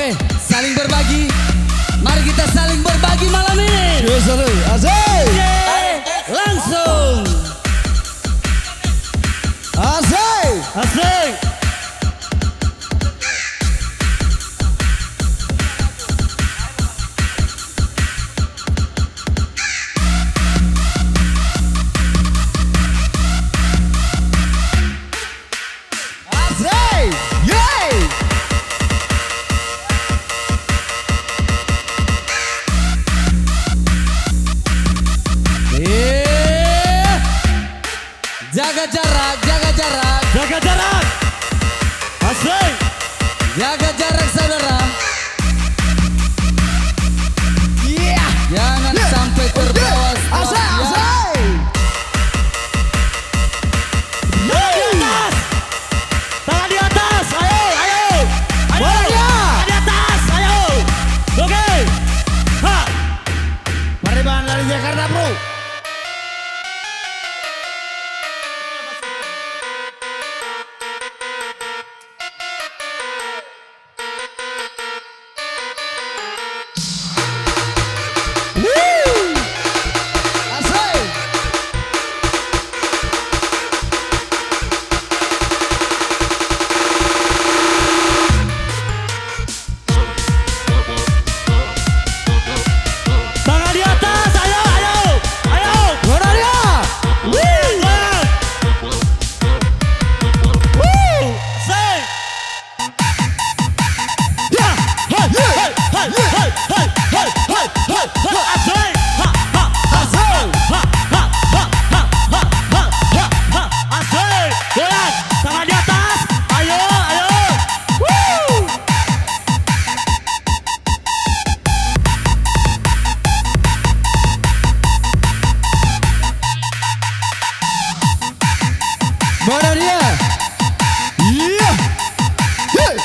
Oke, saling berbagi. Mari kita saling berbagi malam ini. Asik. Langsung. Asik. Asik. Asik. Yeay. Jaga jarak, jaga jarak. Jaga jarak. Asik. Jaga jarak saudara. Iya. Jangan sampai terbawa Asik. ya. Asik. Tangan di atas, ayo, ayo, ayo, Bolanya. tangan di atas, ayo, oke, ha, Penerbangan dari Jakarta bro. Asik. tangan di atas, ayo, ayo, ayo, Bolanya. goyang, say, ya, hey, hey, hey, hey, hey, hey, hey, hey, hey, asik, ha, ha, Asik. ha, ha, ha, ha, ha, ha, ha, ha, asik, goyang, tangan di atas, ayo, ayo, woo. Mana dia? Iya. Yeay.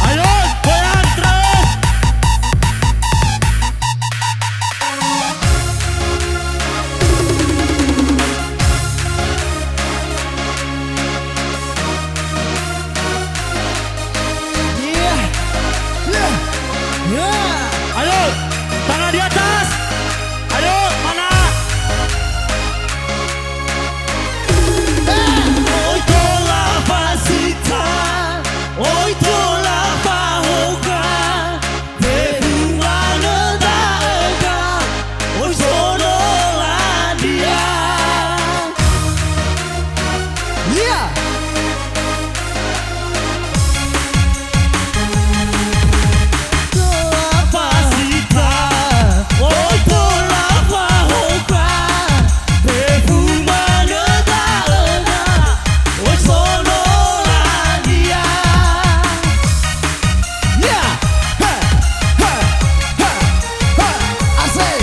Ayo, goyang terus. Iya. Iya. Iya. Ayo, tangan di atas. Ayo, mana? Oi, tola Fasita. Oi, tola Fahoga. Bebungan daga. Oi, sono landia. Iya. Tola Fasita. Oi, tola Fahoga. Bebungan daga. Oi, sono landia. Iya. Ha. Ha. Ha. Ha. Asik.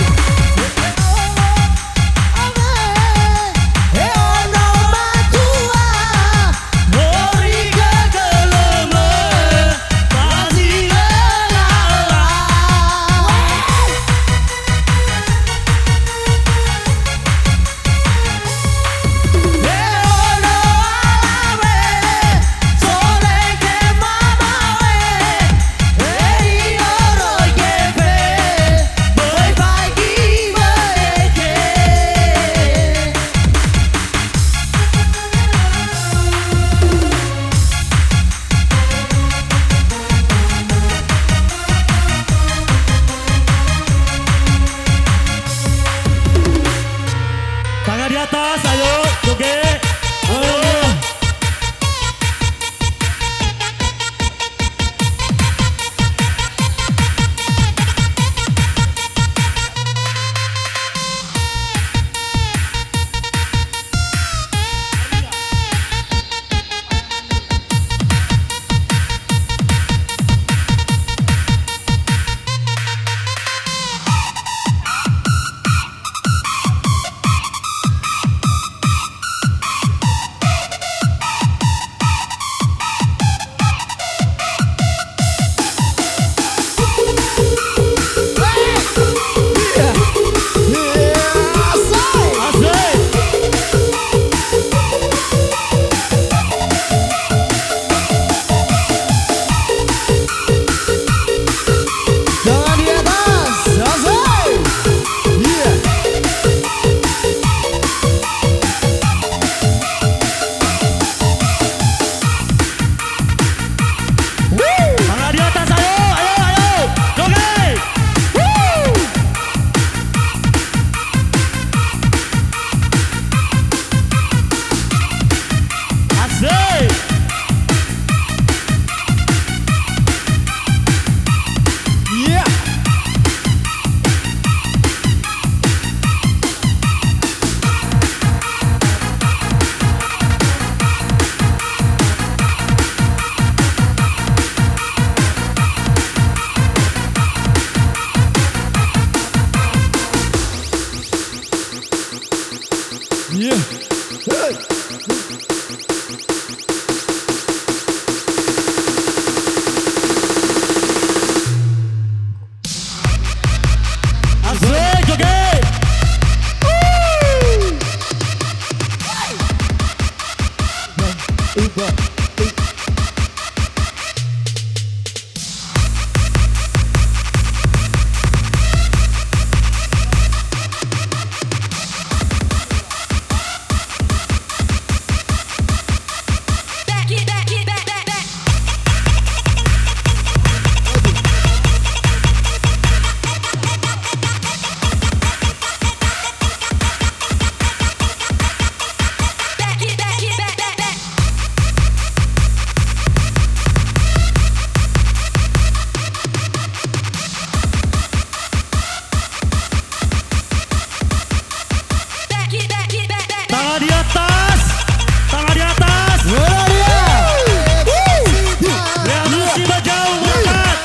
Ono matua. Ori kegeleme, masih lelah. Ono alawe. Sore ke mamawe. Eri oro yepe. Boy pagi mereke. Tangan di atas, ayo, oke. Ayo. Asik, joget. Tangan di atas, tangan di atas. Reaksi bajau berangkat.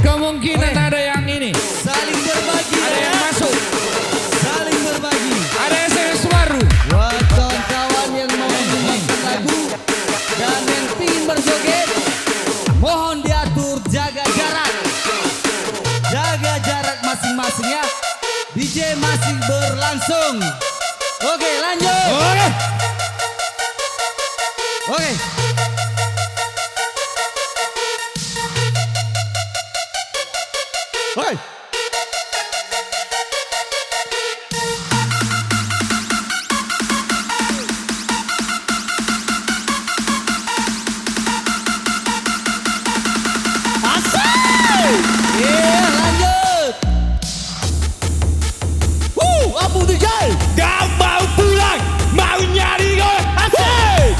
Kemungkinan ada yang ini saling berbagi, ada yang masuk saling berbagi, ada SMS baru buat kawan-kawan yang mau mendengarkan lagu dan yang ingin berjoget, mohon diatur jaga jarak masing-masing ya. DJ masih berlangsung. Oke, lanjut. Oke. Hei. Iya, lanjut. Abu DJ. Gak mau pulang, mau nyari gue. Asik.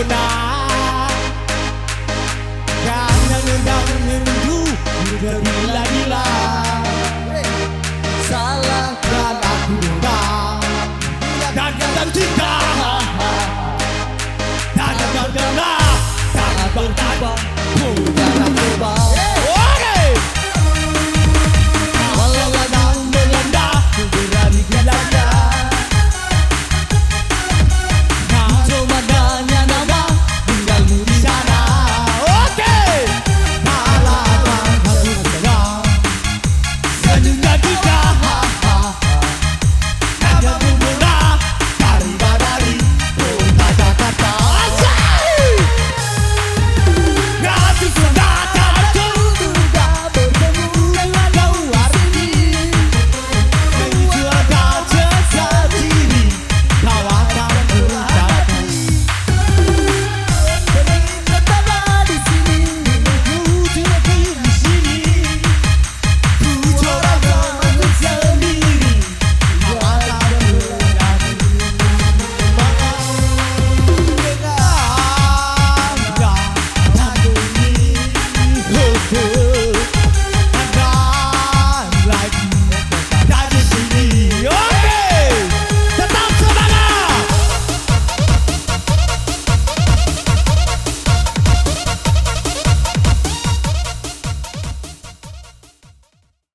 terpesona karena nendang nendu tergila-gila. Salahkan aku Dan cinta dan tak bertahan.